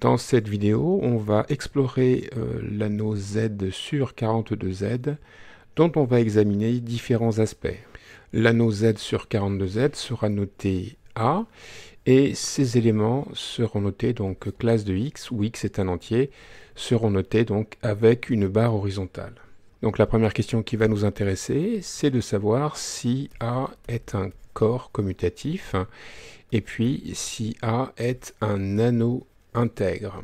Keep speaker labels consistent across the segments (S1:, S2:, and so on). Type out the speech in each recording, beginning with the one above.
S1: Dans cette vidéo, on va explorer l'anneau Z sur 42Z, dont on va examiner différents aspects. L'anneau Z sur 42Z sera noté A, et ces éléments seront notés donc classe de X, où X est un entier, seront notés donc avec une barre horizontale. Donc la première question qui va nous intéresser, c'est de savoir si A est un corps commutatif, et puis si A est un anneau intègre.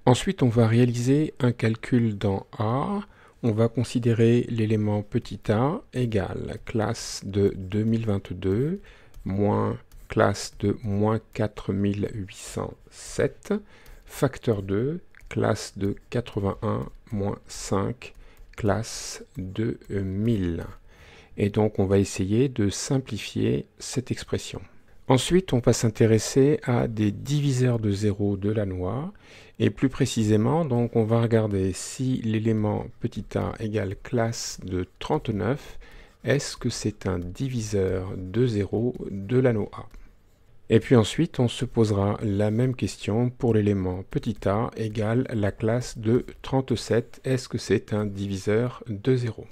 S1: Ensuite, on va réaliser un calcul dans A. On va considérer l'élément petit a égale classe de 2022 moins classe de moins 4807, facteur 2, classe de 81 moins 5, classe de 1000. Et donc, on va essayer de simplifier cette expression. Ensuite, on va s'intéresser à des diviseurs de 0 de l'anneau A, et plus précisément, donc, on va regarder si l'élément petit a égale classe de 39, est-ce que c'est un diviseur de 0 de l'anneau A? Et puis ensuite, on se posera la même question pour l'élément petit a égale la classe de 37, est-ce que c'est un diviseur de 0?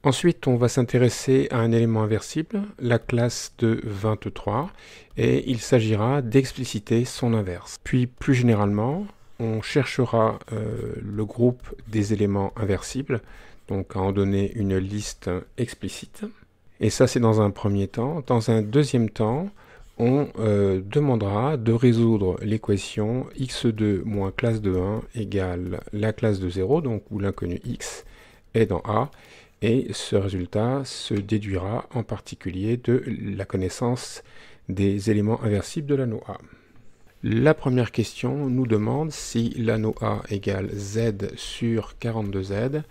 S1: Ensuite, on va s'intéresser à un élément inversible, la classe de 23, et il s'agira d'expliciter son inverse. Puis, plus généralement, on cherchera le groupe des éléments inversibles, donc à en donner une liste explicite. Et ça, c'est dans un premier temps. Dans un deuxième temps, on demandera de résoudre l'équation x2 moins classe de 1 égale la classe de 0, donc où l'inconnu x est dans A, et ce résultat se déduira en particulier de la connaissance des éléments inversibles de l'anneau A. La première question nous demande si l'anneau A égale Z sur 42Z,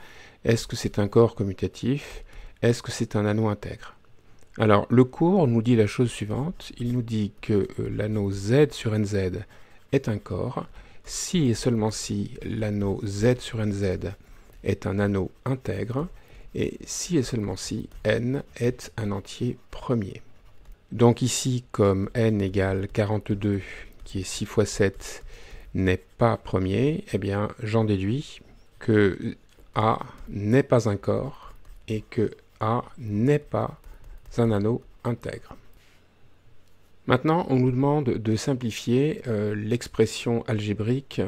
S1: est-ce que c'est un corps commutatif, est-ce que c'est un anneau intègre? Alors, le cours nous dit la chose suivante, il nous dit que l'anneau Z sur NZ est un corps, si et seulement si l'anneau Z sur NZ est un anneau intègre, et si et seulement si n est un entier premier. Donc ici, comme n égale 42, qui est 6 fois 7, n'est pas premier, eh bien j'en déduis que A n'est pas un corps et que A n'est pas un anneau intègre. Maintenant, on nous demande de simplifier l'expression algébrique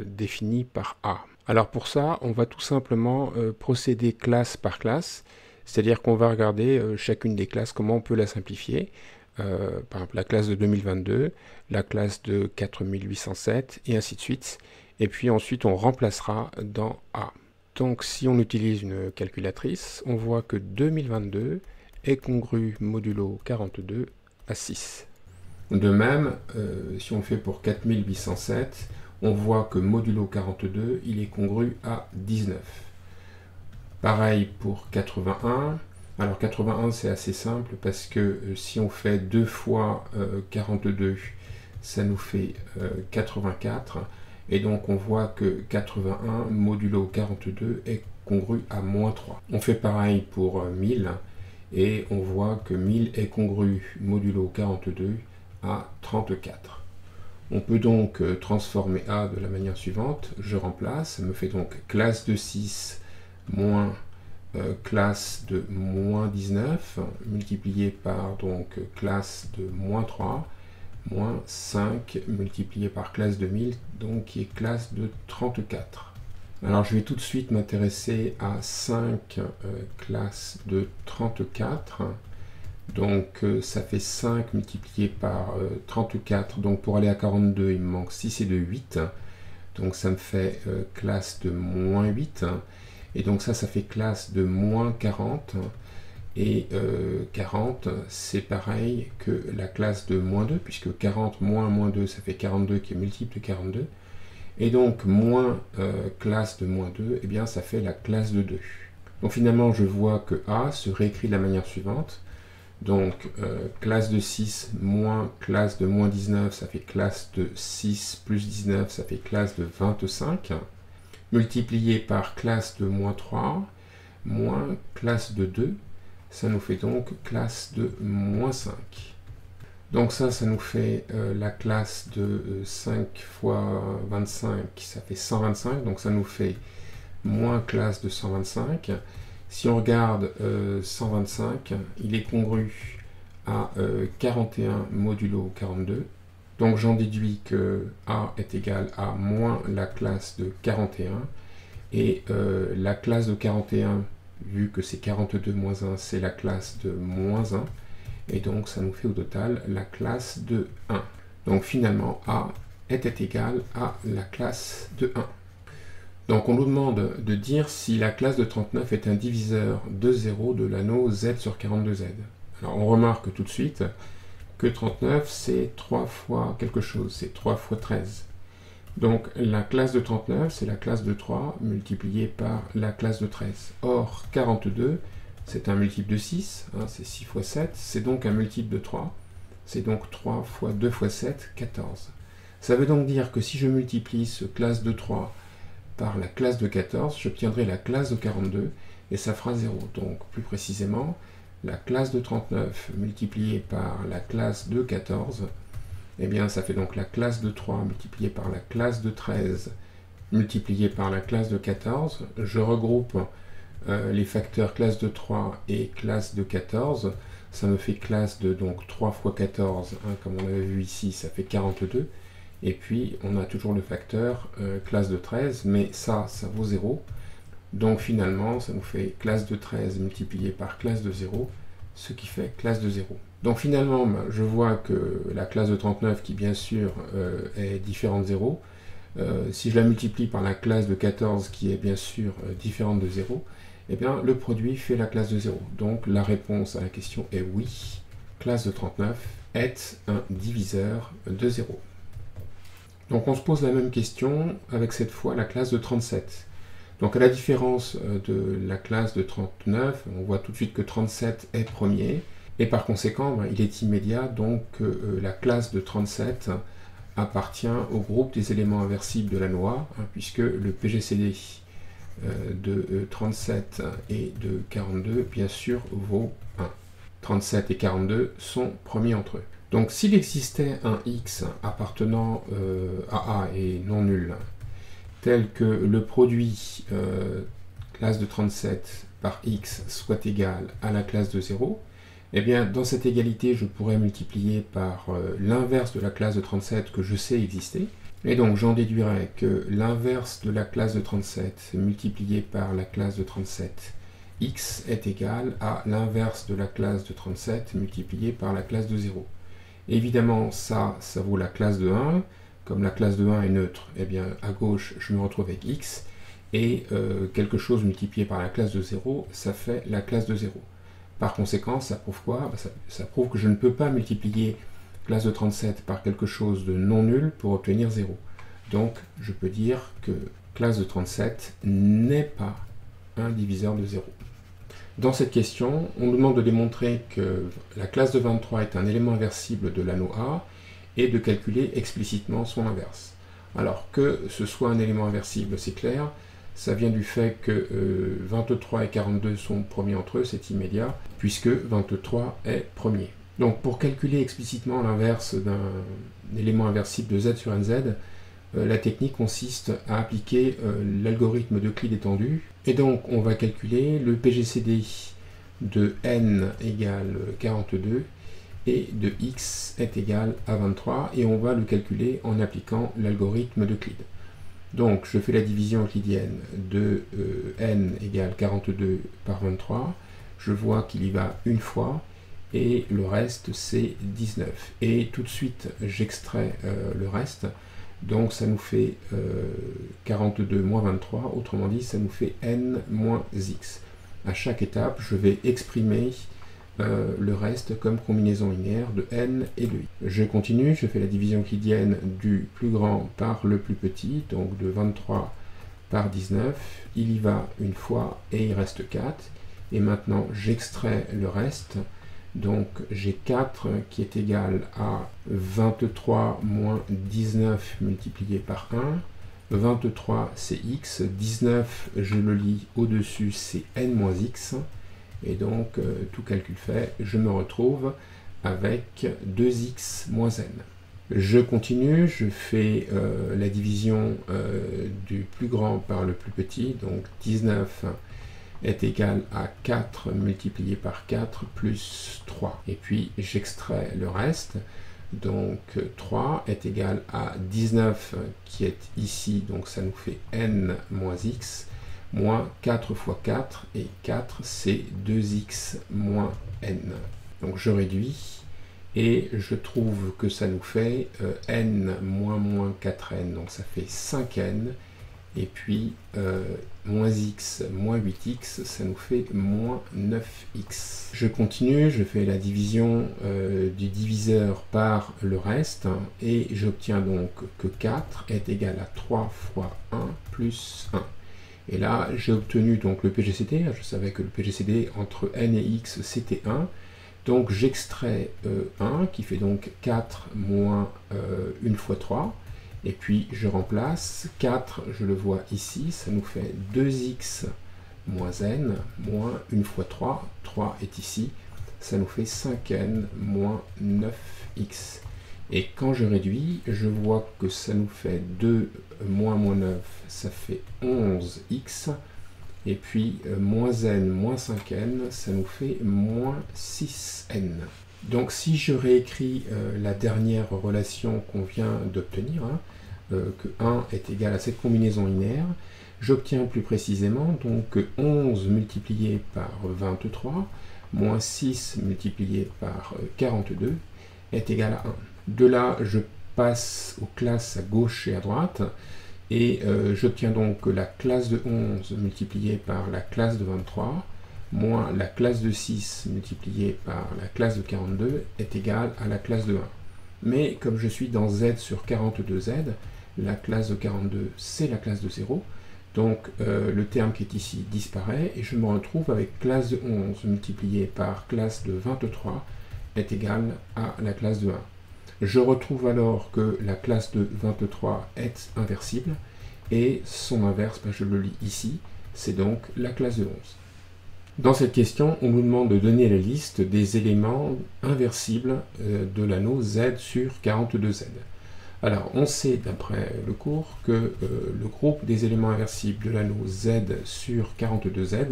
S1: définie par A. Alors pour ça, on va tout simplement procéder classe par classe, c'est-à-dire qu'on va regarder chacune des classes, comment on peut la simplifier. Par exemple, la classe de 2022, la classe de 4807, et ainsi de suite. Et puis ensuite, on remplacera dans A. Donc si on utilise une calculatrice, on voit que 2022 est congru modulo 42 à 6. De même, si on le fait pour 4807, on voit que modulo 42, il est congru à 19. Pareil pour 81. Alors 81, c'est assez simple parce que si on fait 2 fois 42, ça nous fait 84. Et donc on voit que 81 modulo 42 est congru à moins 3. On fait pareil pour 1000. Et on voit que 1000 est congru modulo 42 à 34. On peut donc transformer A de la manière suivante. Je remplace, ça me fait donc classe de 6 moins classe de moins 19, multiplié par donc classe de moins 3, moins 5, multiplié par classe de 1000, donc qui est classe de 34. Alors je vais tout de suite m'intéresser à 5 classes de 34. Donc ça fait 5 multiplié par 34. Donc pour aller à 42, il me manque 6 et 2, 8. Donc ça me fait classe de moins 8. Et donc ça fait classe de moins 40. Et 40, c'est pareil que la classe de moins 2, puisque 40 moins moins 2, ça fait 42 qui est multiple de 42. Et donc, moins classe de moins 2, eh bien, ça fait la classe de 2. Donc finalement, je vois que A se réécrit de la manière suivante. Donc, classe de 6 moins classe de moins 19, ça fait classe de 6 plus 19, ça fait classe de 25. Multiplié par classe de moins 3, moins classe de 2, ça nous fait donc classe de moins 5. Donc ça nous fait la classe de 5 fois 25, ça fait 125, donc ça nous fait moins classe de 125. Si on regarde 125, il est congru à 41 modulo 42. Donc j'en déduis que A est égal à moins la classe de 41. Et la classe de 41, vu que c'est 42 moins 1, c'est la classe de moins 1. Et donc ça nous fait au total la classe de 1. Donc finalement A était égal à la classe de 1. Donc on nous demande de dire si la classe de 39 est un diviseur de 0 de l'anneau Z sur 42Z. Alors on remarque tout de suite que 39 c'est 3 fois quelque chose, c'est 3 fois 13. Donc la classe de 39 c'est la classe de 3 multipliée par la classe de 13. Or 42 c'est un multiple de 6, hein, c'est 6 fois 7, c'est donc un multiple de 3, c'est donc 3 fois 2 fois 7, 14. Ça veut donc dire que si je multiplie ce classe de 3 par la classe de 14, j'obtiendrai la classe de 42, et ça fera 0. Donc plus précisément, la classe de 39 multipliée par la classe de 14, eh bien ça fait donc la classe de 3 multipliée par la classe de 13 multipliée par la classe de 14. Je regroupe les facteurs classe de 3 et classe de 14, ça me fait classe de donc 3 fois 14, hein, comme on avait vu ici, ça fait 42, et puis on a toujours le facteur classe de 13, mais ça vaut 0, donc finalement ça nous fait classe de 13 multiplié par classe de 0, ce qui fait classe de 0. Donc finalement, je vois que la classe de 39, qui bien sûr est différente de 0, si je la multiplie par la classe de 14, qui est bien sûr différente de 0, eh bien, le produit fait la classe de 0. Donc, la réponse à la question est oui. Classe de 39 est un diviseur de 0. Donc, on se pose la même question avec cette fois la classe de 37. Donc, à la différence de la classe de 39, on voit tout de suite que 37 est premier. Et par conséquent, il est immédiat donc que la classe de 37 appartient au groupe des éléments inversibles de l'anneau A, puisque le PGCD de 37 et de 42, bien sûr, vaut 1. 37 et 42 sont premiers entre eux. Donc s'il existait un x appartenant à A et non nul, tel que le produit classe de 37 par x soit égal à la classe de 0, eh bien dans cette égalité je pourrais multiplier par l'inverse de la classe de 37 que je sais exister. Et donc j'en déduirais que l'inverse de la classe de 37 multiplié par la classe de 37, x est égal à l'inverse de la classe de 37 multiplié par la classe de 0. Évidemment, ça vaut la classe de 1. Comme la classe de 1 est neutre, eh bien à gauche, je me retrouve avec x. Et quelque chose multiplié par la classe de 0, ça fait la classe de 0. Par conséquent, ça prouve quoi? Ça prouve que je ne peux pas multiplier classe de 37 par quelque chose de non nul pour obtenir 0. Donc, je peux dire que classe de 37 n'est pas un diviseur de 0. Dans cette question, on nous demande de démontrer que la classe de 23 est un élément inversible de l'anneau A et de calculer explicitement son inverse. Alors, que ce soit un élément inversible, c'est clair, ça vient du fait que 23 et 42 sont premiers entre eux, c'est immédiat, puisque 23 est premier. Donc pour calculer explicitement l'inverse d'un élément inversible de z sur nz, la technique consiste à appliquer l'algorithme d'Euclide étendu. Et donc on va calculer le PGCD de n égale 42 et de x est égal à 23, et on va le calculer en appliquant l'algorithme d'Euclide. Donc je fais la division euclidienne de n égale 42 par 23, je vois qu'il y va une fois, et le reste c'est 19. Et tout de suite j'extrais le reste, donc ça nous fait 42 moins 23, autrement dit ça nous fait n moins x. À chaque étape je vais exprimer le reste comme combinaison linéaire de n et de x. Je continue, je fais la division euclidienne du plus grand par le plus petit, donc de 23 par 19, il y va une fois et il reste 4, et maintenant j'extrais le reste. Donc j'ai 4 qui est égal à 23 moins 19 multiplié par 1. 23 c'est x, 19 je le lis au-dessus, c'est n moins x. Et donc tout calcul fait, je me retrouve avec 2x moins n. Je continue, je fais la division du plus grand par le plus petit, donc 19 est égal à 4 multiplié par 4 plus 3. Et puis j'extrais le reste, donc 3 est égal à 19 qui est ici, donc ça nous fait n moins x, moins 4 fois 4, et 4 c'est 2x moins n. Donc je réduis, et je trouve que ça nous fait n moins moins 4n, donc ça fait 5n, et puis moins x moins 8x, ça nous fait moins 9x. Je continue, je fais la division du diviseur par le reste, et j'obtiens donc que 4 est égal à 3 fois 1 plus 1. Et là, j'ai obtenu donc le PGCD, je savais que le PGCD entre n et x c'était 1, donc j'extrais 1 qui fait donc 4 moins 1 fois 3, et puis je remplace 4, je le vois ici, ça nous fait 2x moins n moins 1 fois 3, 3 est ici, ça nous fait 5n moins 9x. Et quand je réduis, je vois que ça nous fait 2 moins 9, ça fait 11x, et puis moins n moins 5n, ça nous fait moins 6n. Donc si je réécris la dernière relation qu'on vient d'obtenir, que 1 est égal à cette combinaison linéaire, j'obtiens plus précisément donc 11 multiplié par 23 moins 6 multiplié par 42 est égal à 1. De là, je passe aux classes à gauche et à droite, et j'obtiens donc que la classe de 11 multipliée par la classe de 23 moins la classe de 6 multipliée par la classe de 42 est égale à la classe de 1. Mais comme je suis dans z sur 42z, la classe de 42 c'est la classe de 0, donc le terme qui est ici disparaît, et je me retrouve avec classe de 11 multipliée par classe de 23 est égale à la classe de 1. Je retrouve alors que la classe de 23 est inversible, et son inverse, je le lis ici, c'est donc la classe de 11. Dans cette question, on nous demande de donner la liste des éléments inversibles de l'anneau Z sur 42Z. Alors, on sait d'après le cours que le groupe des éléments inversibles de l'anneau Z sur 42Z,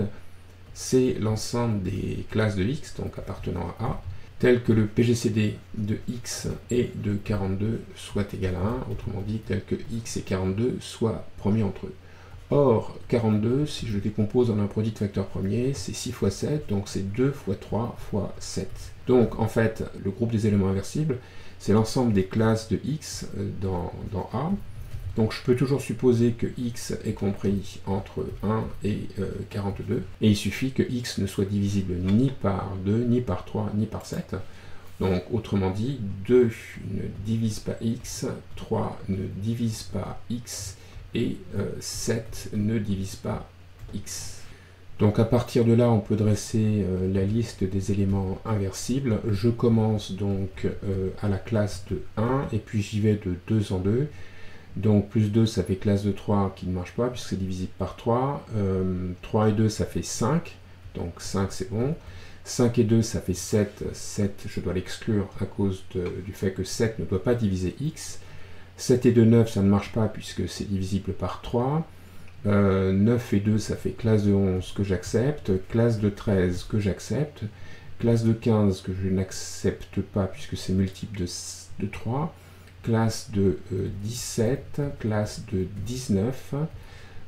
S1: c'est l'ensemble des classes de X, donc appartenant à A, tel que le PGCD de x et de 42 soit égal à 1, autrement dit tel que x et 42 soient premiers entre eux. Or, 42, si je décompose en un produit de facteurs premiers, c'est 6 fois 7, donc c'est 2 fois 3 fois 7. Donc en fait, le groupe des éléments inversibles, c'est l'ensemble des classes de x dans A. Donc je peux toujours supposer que x est compris entre 1 et 42, et il suffit que x ne soit divisible ni par 2, ni par 3, ni par 7. Donc autrement dit, 2 ne divise pas x, 3 ne divise pas x, et 7 ne divise pas x. Donc à partir de là, on peut dresser la liste des éléments inversibles. Je commence donc à la classe de 1, et puis j'y vais de 2 en 2. Donc plus 2, ça fait classe de 3 qui ne marche pas, puisque c'est divisible par 3. 3 et 2, ça fait 5. Donc 5, c'est bon. 5 et 2, ça fait 7. 7, je dois l'exclure à cause du fait que 7 ne doit pas diviser x. 7 et 2, 9, ça ne marche pas, puisque c'est divisible par 3. 9 et 2, ça fait classe de 11 que j'accepte. Classe de 13 que j'accepte. Classe de 15 que je n'accepte pas, puisque c'est multiple de 3. Classe de 17, classe de 19,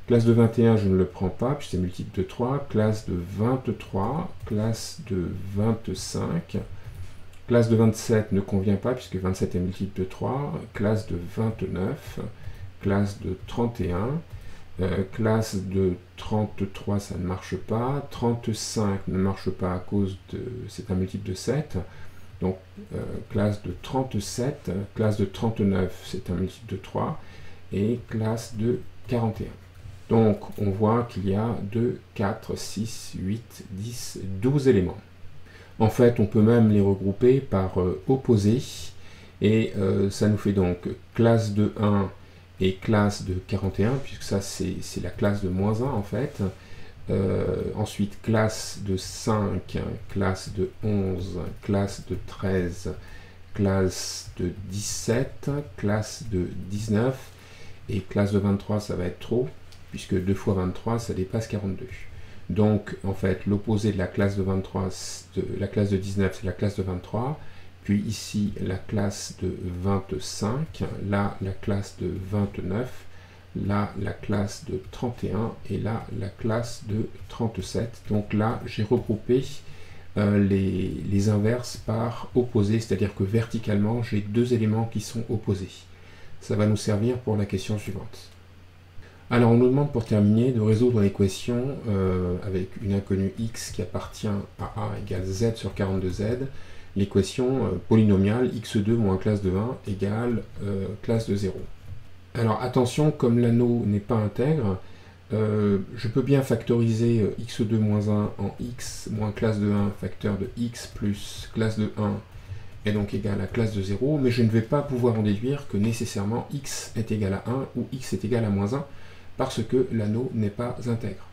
S1: classe de 21, je ne le prends pas, puisque c'est multiple de 3, classe de 23, classe de 25, classe de 27 ne convient pas, puisque 27 est multiple de 3, classe de 29, classe de 31, classe de 33, ça ne marche pas, 35 ne marche pas à cause de, c'est un multiple de 7, donc classe de 37, classe de 39, c'est un multiple de 3, et classe de 41. Donc on voit qu'il y a 2, 4, 6, 8, 10, 12 éléments. En fait, on peut même les regrouper par opposé, et ça nous fait donc classe de 1 et classe de 41, puisque ça c'est la classe de moins 1 en fait. Ensuite, classe de 5, classe de 11, classe de 13, classe de 17, classe de 19, et classe de 23, ça va être trop, puisque 2 fois 23, ça dépasse 42. Donc, en fait, l'opposé de la classe de 23, de la classe de 19, c'est la classe de 23, puis ici, la classe de 25, là, la classe de 29, là, la classe de 31, et là, la classe de 37. Donc là, j'ai regroupé les inverses par opposé, c'est-à-dire que verticalement, j'ai deux éléments qui sont opposés. Ça va nous servir pour la question suivante. Alors, on nous demande pour terminer de résoudre l'équation avec une inconnue x qui appartient à a égale z sur 42z, l'équation polynomiale x2 moins classe de 1 égale classe de 0. Alors attention, comme l'anneau n'est pas intègre, je peux bien factoriser x2 moins 1 en x moins classe de 1 facteur de x plus classe de 1 est donc égal à classe de 0, mais je ne vais pas pouvoir en déduire que nécessairement x est égal à 1 ou x est égal à moins 1 parce que l'anneau n'est pas intègre.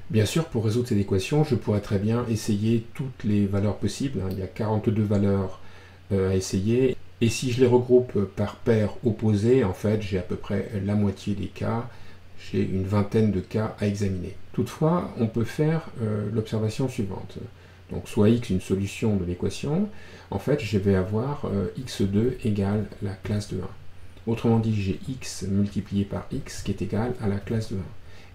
S1: Bien sûr, pour résoudre cette équation, je pourrais très bien essayer toutes les valeurs possibles. Il y a 42 valeurs à essayer. Et si je les regroupe par paires opposées, en fait, j'ai à peu près la moitié des cas. J'ai une vingtaine de cas à examiner. Toutefois, on peut faire l'observation suivante. Donc, soit x une solution de l'équation, en fait, je vais avoir x2 égale la classe de 1. Autrement dit, j'ai x multiplié par x qui est égal à la classe de 1.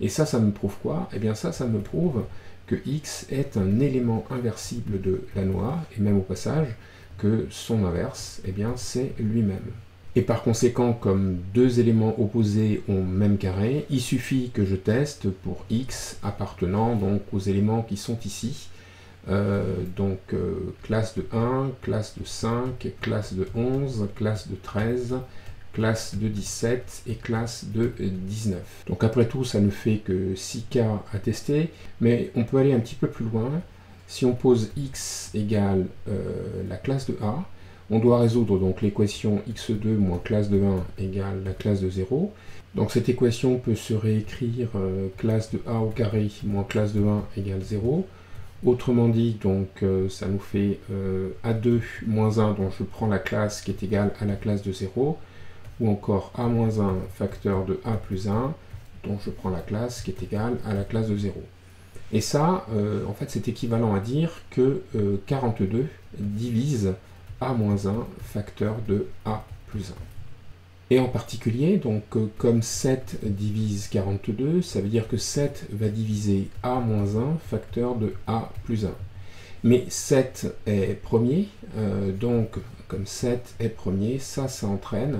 S1: Et ça me prouve quoi? Eh bien ça me prouve que x est un élément inversible de l'anneau A, et même au passage, que son inverse, eh bien c'est lui-même. Et par conséquent, comme deux éléments opposés ont même carré, il suffit que je teste pour x appartenant donc aux éléments qui sont ici, classe de 1, classe de 5, classe de 11, classe de 13, classe de 17 et classe de 19. Donc après tout, ça ne fait que 6 cas à tester, mais on peut aller un petit peu plus loin. Si on pose x égale la classe de A, on doit résoudre donc l'équation x2 moins classe de 1 égale la classe de 0. Donc cette équation peut se réécrire classe de A au carré moins classe de 1 égale 0. Autrement dit, donc ça nous fait A2 moins 1, dont je prends la classe qui est égale à la classe de 0, ou encore A moins 1 facteur de A plus 1, dont je prends la classe qui est égale à la classe de 0. Et ça, en fait, c'est équivalent à dire que 42 divise A moins 1 facteur de A plus 1. Et en particulier, donc comme 7 divise 42, ça veut dire que 7 va diviser A moins 1 facteur de A plus 1. Mais 7 est premier, donc comme 7 est premier, ça entraîne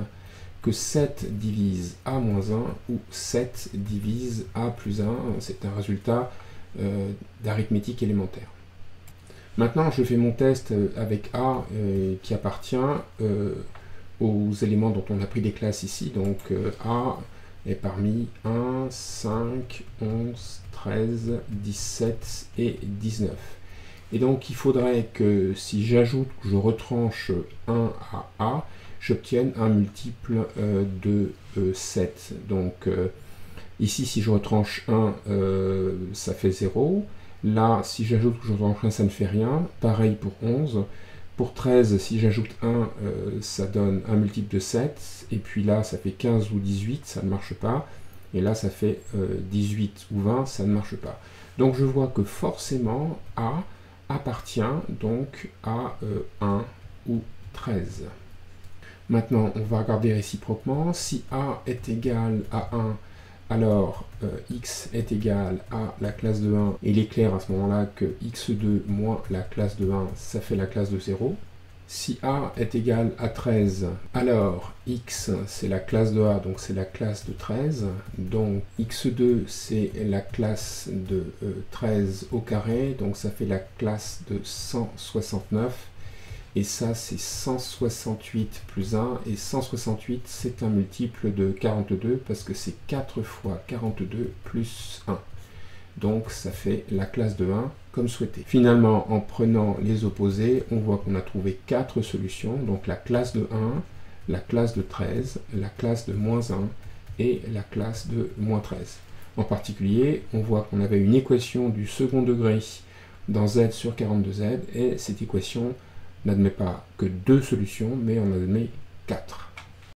S1: que 7 divise A moins 1 ou 7 divise A plus 1, c'est un résultat d'arithmétique élémentaire. Maintenant, je fais mon test avec A qui appartient aux éléments dont on a pris des classes ici. Donc A est parmi 1, 5, 11, 13, 17 et 19. Et donc il faudrait que si j'ajoute, que je retranche 1 à A, j'obtienne un multiple de 7. Donc ici, si je retranche 1, ça fait 0. Là, si j'ajoute que je retranche 1, ça ne fait rien. Pareil pour 11. Pour 13, si j'ajoute 1, ça donne un multiple de 7. Et puis là, ça fait 15 ou 18, ça ne marche pas. Et là, ça fait 18 ou 20, ça ne marche pas. Donc je vois que forcément, A appartient donc à 1 ou 13. Maintenant, on va regarder réciproquement. Si A est égal à 1, alors x est égal à la classe de 1. Et il est clair à ce moment-là que x2 moins la classe de 1, ça fait la classe de 0. Si A est égal à 13, alors x c'est la classe de A, donc c'est la classe de 13. Donc x2 c'est la classe de 13 au carré, donc ça fait la classe de 169. Et ça, c'est 168 plus 1, et 168, c'est un multiple de 42, parce que c'est 4 fois 42 plus 1. Donc, ça fait la classe de 1, comme souhaité. Finalement, en prenant les opposés, on voit qu'on a trouvé 4 solutions, donc la classe de 1, la classe de 13, la classe de moins 1, et la classe de moins 13. En particulier, on voit qu'on avait une équation du second degré dans z sur 42z, et cette équation n'admet pas que 2 solutions, mais on admet 4.